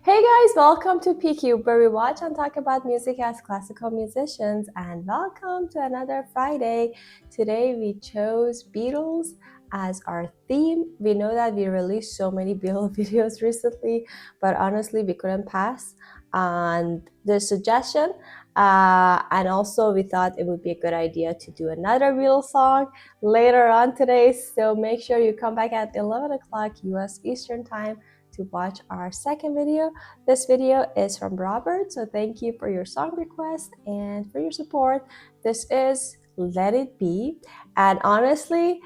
Hey guys, welcome to PQ, where we watch and talk about music as classical musicians, and welcome to another Friday. Today we chose Beatles as our theme. We know that we released so many Beatles videos recently, but honestly we couldn't pass on the suggestion. And also we thought it would be a good idea to do another Beatles song later on today. So make sure you come back at 11 o'clock US Eastern Time to watch our second video. This video is from Robert, so thank you for your song request and for your support. This is Let It Be, and honestly,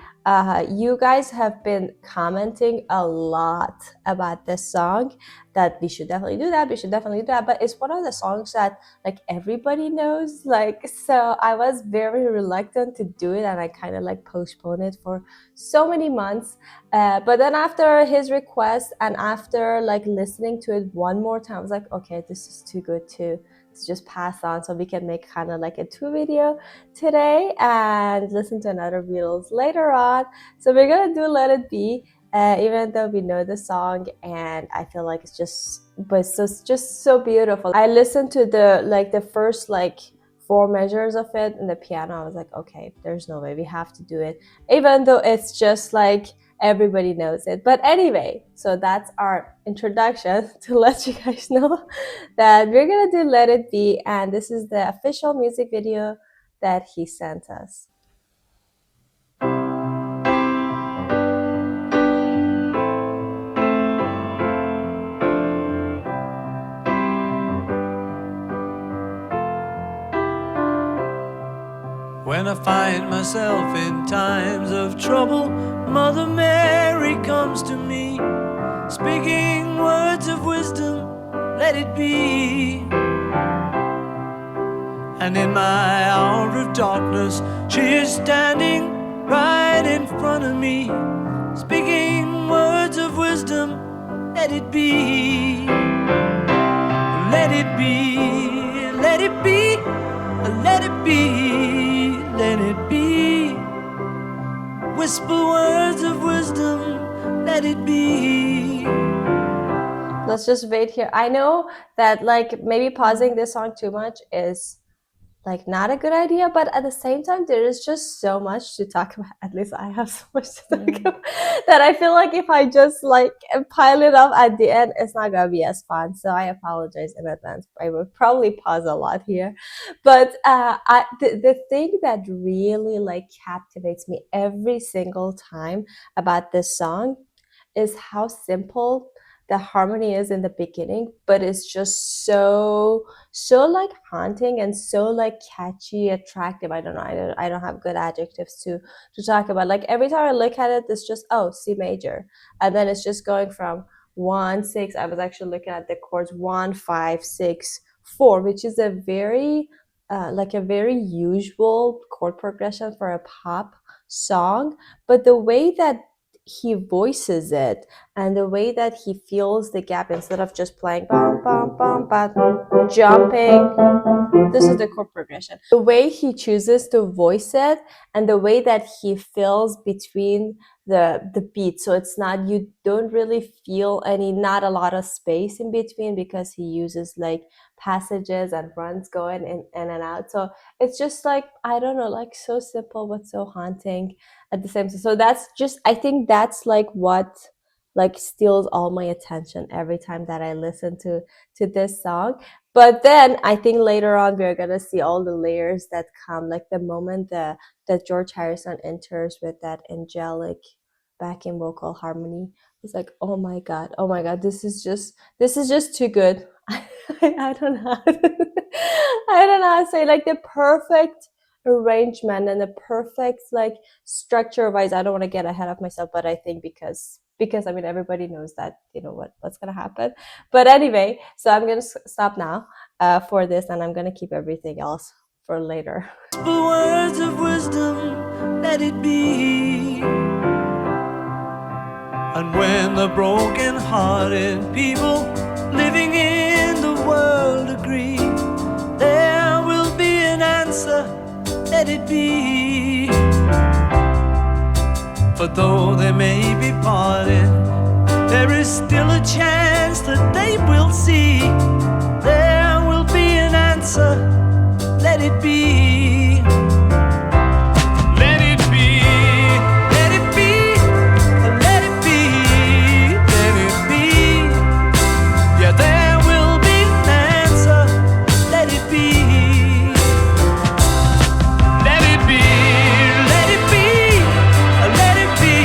you guys have been commenting a lot about this song, that we should definitely do that, we should definitely do that, but it's one of the songs that like everybody knows, so I was very reluctant to do it, and I kind of like postponed it for so many months. But then after his request and after like listening to it one more time, I was like, okay, this is too good to just pass on, so we can make kind of like a 2 video today and listen to another Beatles later on. So we're gonna do Let It Be, even though we know the song, and I feel like it's just, but it's just so beautiful. I listened to the first like 4 measures of it in the piano. I was like, okay, there's no way, we have to do it, even though it's just like everybody knows it. But anyway, so that's our introduction to let you guys know that we're gonna do Let It Be, and this is the official music video that he sent us. When I find myself in times of trouble, Mother Mary comes to me, speaking words of wisdom, let it be. And in my hour of darkness, she is standing right in front of me, speaking words of wisdom, let it be. Let it be, let it be, let it be, let it be. Whisper words of wisdom, let it be. Let's just wait here. I know that like maybe pausing this song too much is like not a good idea, but at the same time there is just so much to talk about. At least I have so much to talk about that I feel like if I just like pile it up at the end, it's not gonna be as fun. So I apologize in advance. I will probably pause a lot here, but the thing that really like captivates me every single time about this song is how simple the harmony is in the beginning, but it's just so like haunting and so like catchy, attractive. I don't know, I don't have good adjectives to talk about. Like every time I look at it, it's just, oh, C major, and then it's just going from 1 6. I was actually looking at the chords 1 5 6 4, which is a very like a very usual chord progression for a pop song, but the way that he voices it and the way that he fills the gap, instead of just playing bum bum bum bum, jumping, this is the chord progression, the way he chooses to voice it and the way that he fills between the beats, so it's not, you don't really feel any, not a lot of space in between, because he uses like passages and runs going in and out. So it's just like, I don't know, like so simple but so haunting at the same time. So that's just, I think that's like what like steals all my attention every time that I listen to this song. But then I think later on we're gonna see all the layers that come, like the moment that George Harrison enters with that angelic backing vocal harmony. It's like, oh my god, this is just too good. I don't know I don't know how to say, like the perfect arrangement and the perfect like structure wise. I don't want to get ahead of myself, but I think because I mean everybody knows that, you know what's gonna happen. But anyway, so I'm gonna stop now for this, and I'm gonna keep everything else for later. Whisper words of wisdom, let it be. And when the broken-hearted people living in the world agree, there will be an answer, let it be. For though they may be parted, there is still a chance to that they will see. There will be an answer. Let it be. Let it be. Let it be. Let it be. Let it be. Yeah, there will be an answer. Let it be. Let it be. Let it be. Let it be.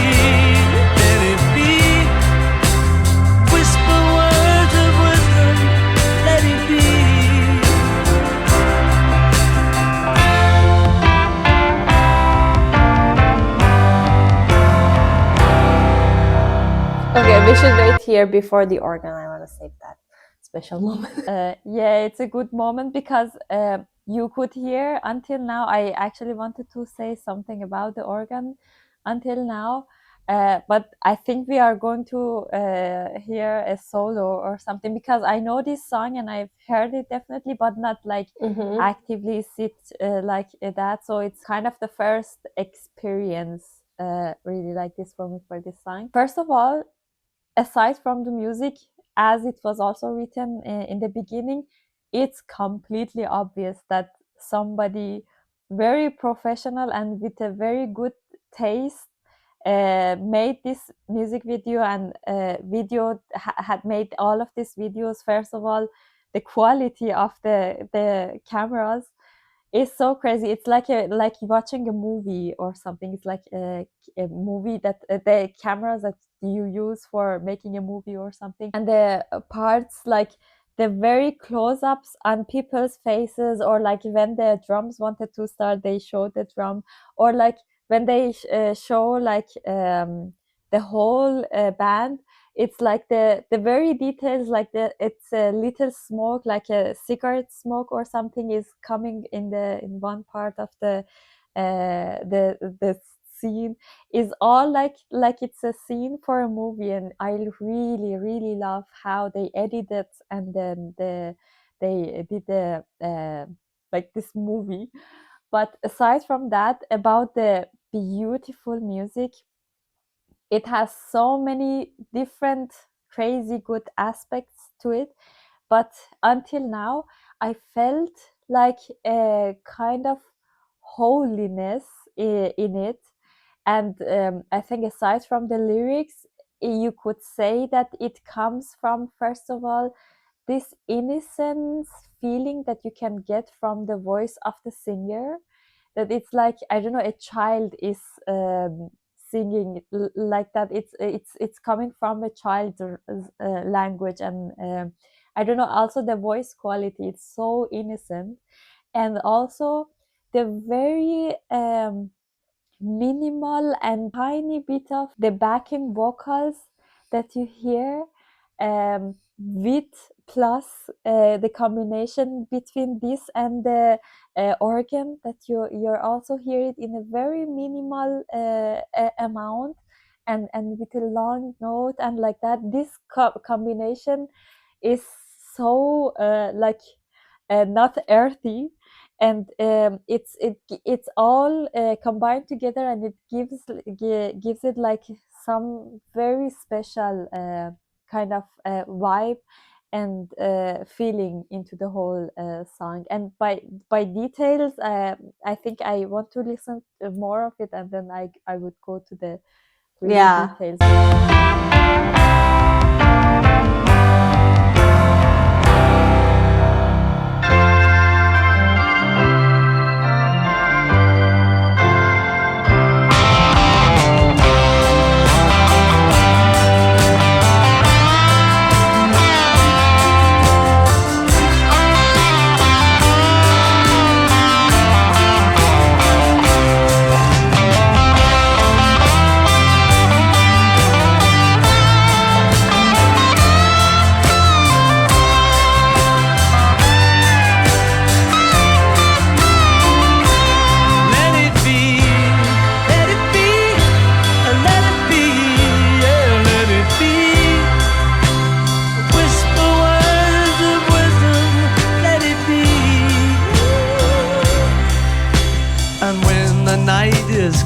Let it be. Whisper words of wisdom. Let it be. Okay, we should wait here before the organ. I want to save that special moment. Yeah, it's a good moment because you could hear until now. I actually wanted to say something about the organ until now, but I think we are going to hear a solo or something because I know this song and I've heard it definitely, but not like actively sit like that. So it's kind of the first experience really like this for me for this song. First of all, aside from the music, as it was also written in the beginning, it's completely obvious that somebody very professional and with a very good taste made this music video and had made all of these videos. First of all, the quality of the cameras is so crazy. It's like watching a movie or something. It's like a movie that the cameras that you use for making a movie or something, and the parts like the very close-ups on people's faces, or like when the drums wanted to start, they showed the drum, or like when they show like the whole band. It's like the very details, like it's a little smoke, like a cigarette smoke or something is coming in one part of the scene, is all like it's a scene for a movie. And I really love how they edited and then they did the like this movie. But aside from that, about the beautiful music, it has so many different crazy good aspects to it. But until now, I felt like a kind of holiness in it. And I think aside from the lyrics, you could say that it comes from, first of all, this innocence feeling that you can get from the voice of the singer, that it's like, I don't know, a child is singing like that. It's coming from a child's language. And I don't know, also the voice quality, it's so innocent. And also the very minimal and tiny bit of the backing vocals that you hear, with plus the combination between this and the organ, that you're also hear it in a very minimal amount, and with a long note, and like that. This combination is so like not earthy, and it's all combined together, and it gives it like some very special kind of vibe and feeling into the whole song. And by details, I think I want to listen to more of it, and then I would go to the really details.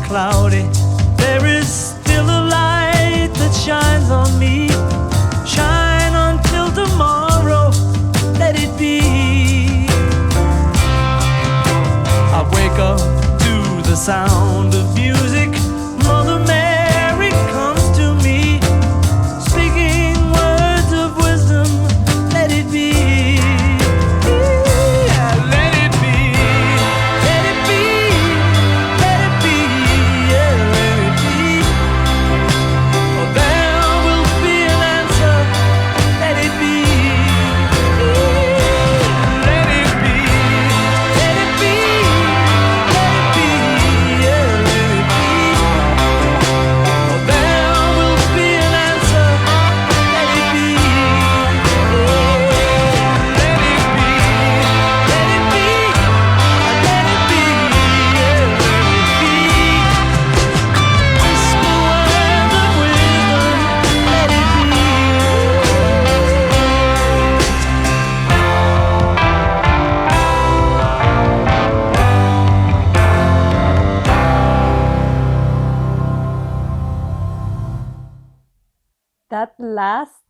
Cloudy, there is still a light that shines on me. Shine until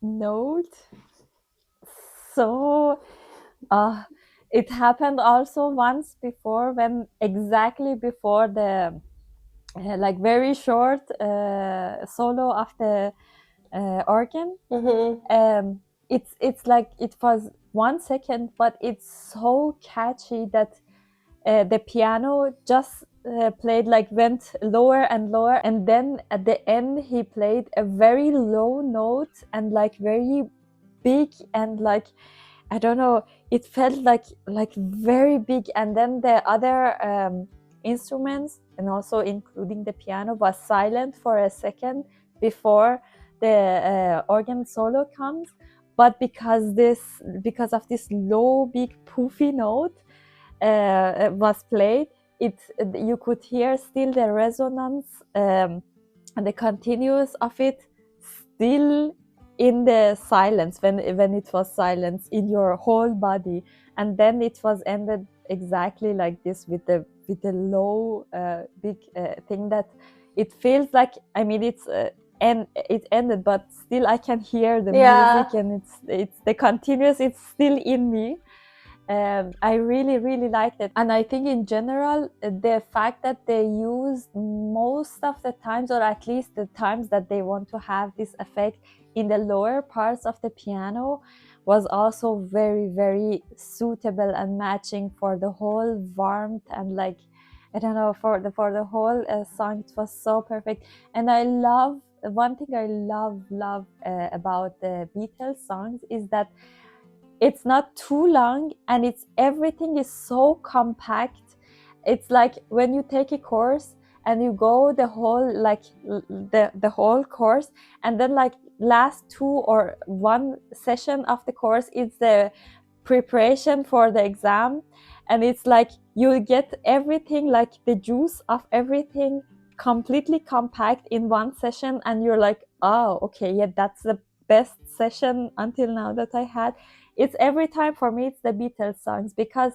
note. So it happened also once before, when exactly before the like very short solo of the organ. It's like it was 1 second, but it's so catchy that the piano just played, like went lower and lower, and then at the end he played a very low note and like very big, and like I don't know, it felt like very big. And then the other instruments, and also including the piano, was silent for a second before the organ solo comes. But because of this low big poofy note was played, it you could hear still the resonance and the continuous of it still in the silence, when it was silence in your whole body. And then it was ended exactly like this, with the low big thing, that it feels like, I mean, it's and it ended, but still I can hear the music, and it's the continuous, it's still in me. I really liked it. And I think in general, the fact that they use most of the times, or at least the times that they want to have this effect in the lower parts of the piano, was also very suitable and matching for the whole warmth, and like, I don't know, for the whole song. It was so perfect. And I love, one thing I love about the Beatles songs is that it's not too long, and it's everything is so compact. It's like when you take a course and you go the whole, like the whole course, and then like last 2 or 1 session of the course is the preparation for the exam. And it's like you get everything, like the juice of everything, completely compact in 1 session, and you're like, oh, okay, yeah, that's the best session until now that I had. It's every time, for me, it's the Beatles songs, because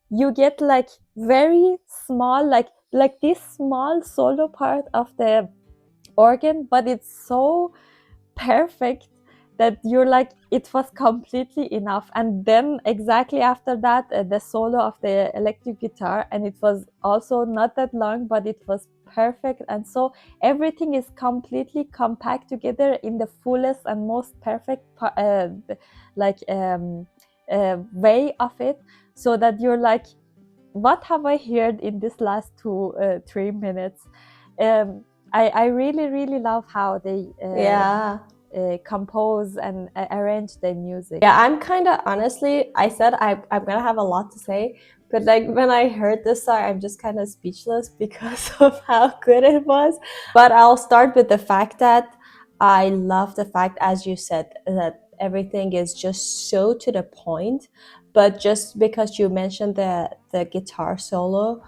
you get like very small, like this small solo part of the organ, but it's so perfect that you're like, it was completely enough. And then exactly after that, the solo of the electric guitar, and it was also not that long, but it was perfect. And so everything is completely compact together in the fullest and most perfect like way of it, so that you're like, what have I heard in this last 2-3 minutes? I really love how they compose and arrange their music. Yeah, I'm kind of, honestly, I said I'm gonna have a lot to say, but like when I heard this song, I'm just kind of speechless because of how good it was. But I'll start with the fact that I love the fact, as you said, that everything is just so to the point. But just because you mentioned the guitar solo,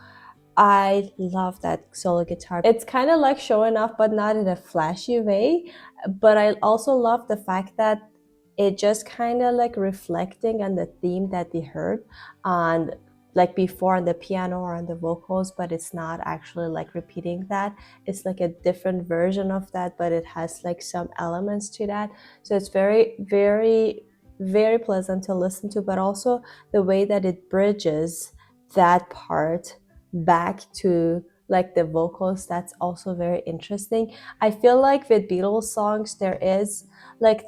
I love that solo guitar. It's kind of like showing off, but not in a flashy way. But I also love the fact that it just kind of like reflecting on the theme that we heard on, like before, on the piano or on the vocals, but it's not actually like repeating that. It's like a different version of that, but it has like some elements to that. So it's very pleasant to listen to, but also the way that it bridges that part back to like the vocals, that's also very interesting. I feel like with Beatles songs, there is like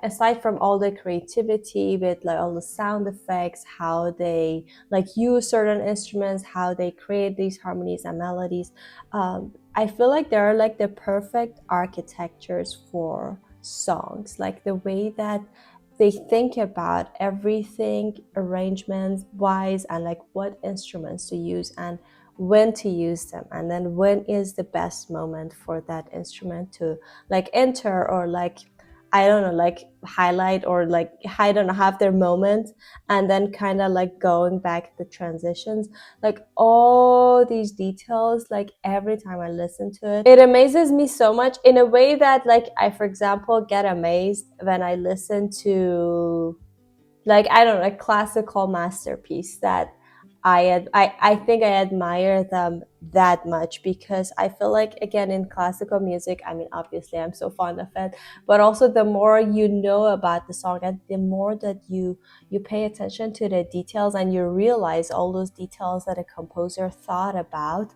aside from all the creativity with like all the sound effects, how they like use certain instruments, how they create these harmonies and melodies, I feel like they're like the perfect architectures for songs, like the way that they think about everything arrangements wise, and like what instruments to use and when to use them, and then when is the best moment for that instrument to like enter, or like, I don't know, like highlight, or like, I don't know, have their moment, and then kind of like going back the transitions, like all these details, like every time I listen to it, it amazes me so much in a way that like I, for example, get amazed when I listen to, like, I don't know, a classical masterpiece that I think I admire them that much, because I feel like, again, in classical music, I mean, obviously I'm so fond of it, but also the more you know about the song and the more that you pay attention to the details and you realize all those details that a composer thought about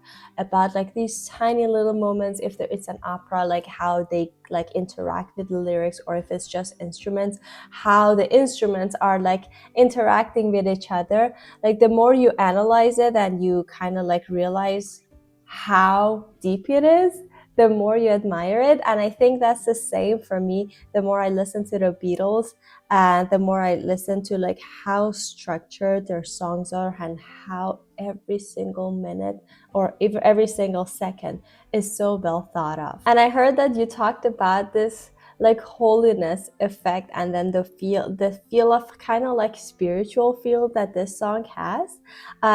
like these tiny little moments, if it's an opera, like how they like interact with the lyrics, or if it's just instruments, how the instruments are like interacting with each other. Like the more you analyze it and you kind of like realize how deep it is, the more you admire it. And I think that's the same for me. The more I listen to the Beatles, and the more I listen to like how structured their songs are, and how every single minute or every single second is so well thought of. And I heard that you talked about this like holiness effect, and then the feel of kind of like spiritual feel that this song has.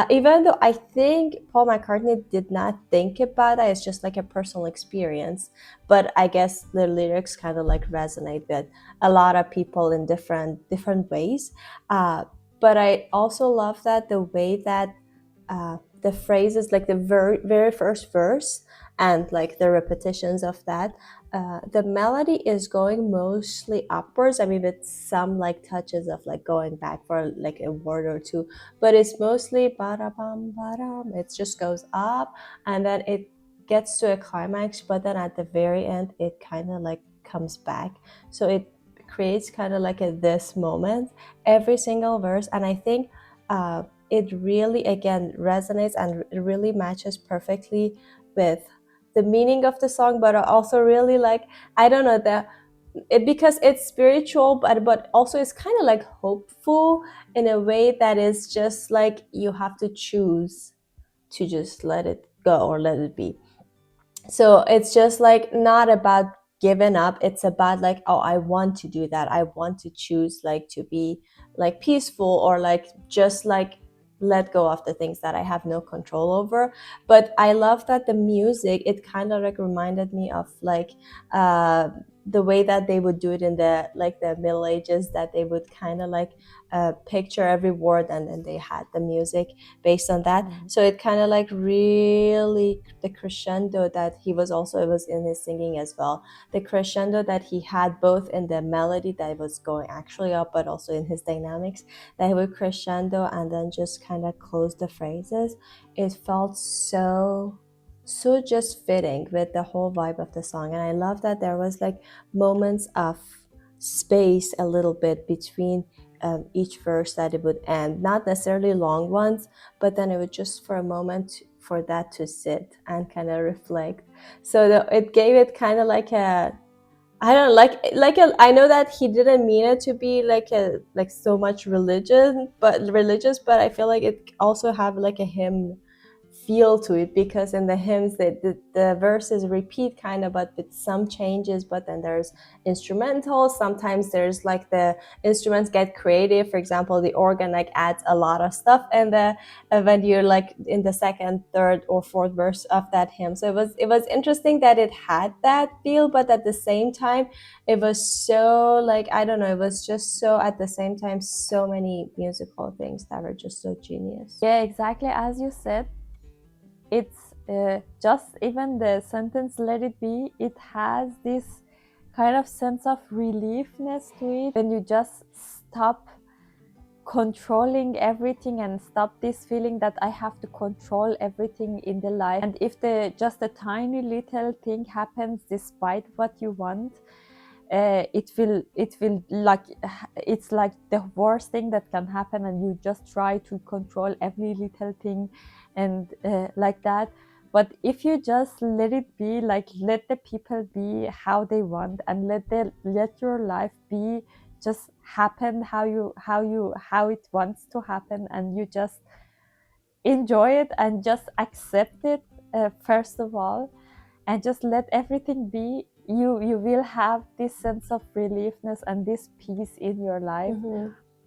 Even though I think Paul McCartney did not think about that, it's just like a personal experience. But I guess the lyrics kind of like resonate with a lot of people in different ways. But I also love that the way that the phrases, like the very first verse and like the repetitions of that, the melody is going mostly upwards. I mean, with some like touches of like going back for like a word or two, but it's mostly ba-da-bum, ba-dum. It just goes up, and then it gets to a climax, but then at the very end, it kind of like comes back. So it creates kind of like a this moment every single verse, and I think it really again resonates and it really matches perfectly with the meaning of the song, but also really like, I don't know, because it's spiritual, but also it's kind of like hopeful in a way that is just like you have to choose to just let it go or let it be. So it's just like not about giving up, it's about like, oh, I want to do that, I want to choose like to be like peaceful, or like just like let go of the things that I have no control over. But I love that the music, it kind of like reminded me of like the way that they would do it in the Middle Ages, that they would kind of like picture every word, and then they had the music based on that. So it kind of like really, the crescendo that he was also, it was in his singing as well, the crescendo that he had both in the melody that was going actually up, but also in his dynamics, that he would crescendo and then just kind of close the phrases. It felt so just fitting with the whole vibe of the song. And I love that there was like moments of space a little bit between each verse, that it would end, not necessarily long ones, but then it would just for a moment for that to sit and kind of reflect. So it gave it kind of like a, I don't know, I know that he didn't mean it to be like so much religious, but I feel like it also have like a hymn feel to it, because in the hymns the verses repeat kind of, but with some changes. But then there's instrumentals, sometimes there's like the instruments get creative, for example the organ like adds a lot of stuff, and when you're like in the second, third, or fourth verse of that hymn. So it was interesting that it had that feel, but at the same time it was so like, I don't know, it was just so at the same time so many musical things that were just so genius. Yeah, exactly as you said. It's just even the sentence "let it be," it has this kind of sense of reliefness to it when you just stop controlling everything and stop this feeling that I have to control everything in the life. And if just a tiny little thing happens despite what you want, it will like, it's like the worst thing that can happen, and you just try to control every little thing and like that. But if you just let it be, like let the people be how they want, and let your life be, just happen how it wants to happen, and you just enjoy it and just accept it, first of all, and just let everything be, you will have this sense of reliefness and this peace in your life.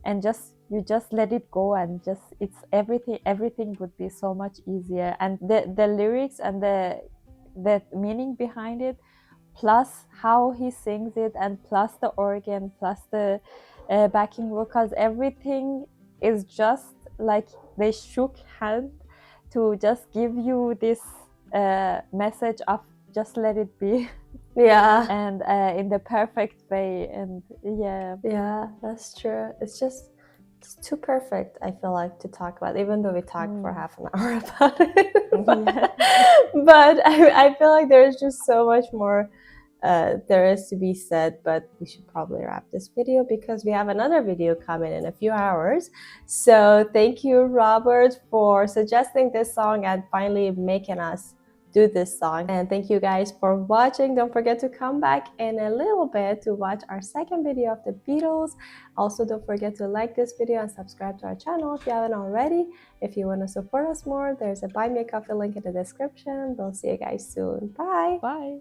And you just let it go, and just it's everything would be so much easier. And the lyrics and the meaning behind it, plus how he sings it, and plus the organ, plus the backing vocals, everything is just like they shook hand to just give you this message of just let it be. Yeah. And in the perfect way. And yeah, that's true. It's too perfect, I feel like, to talk about, even though we talked for half an hour about it. But I feel like there's just so much more there is to be said, but we should probably wrap this video because we have another video coming in a few hours. So thank you, Robert, for suggesting this song and finally making us do this song. And thank you guys for watching. Don't forget to come back in a little bit to watch our second video of the Beatles. Also, don't forget to like this video and subscribe to our channel if you haven't already. If you want to support us more, there's a Buy Me a Coffee link in the description. We'll see you guys soon. Bye. Bye.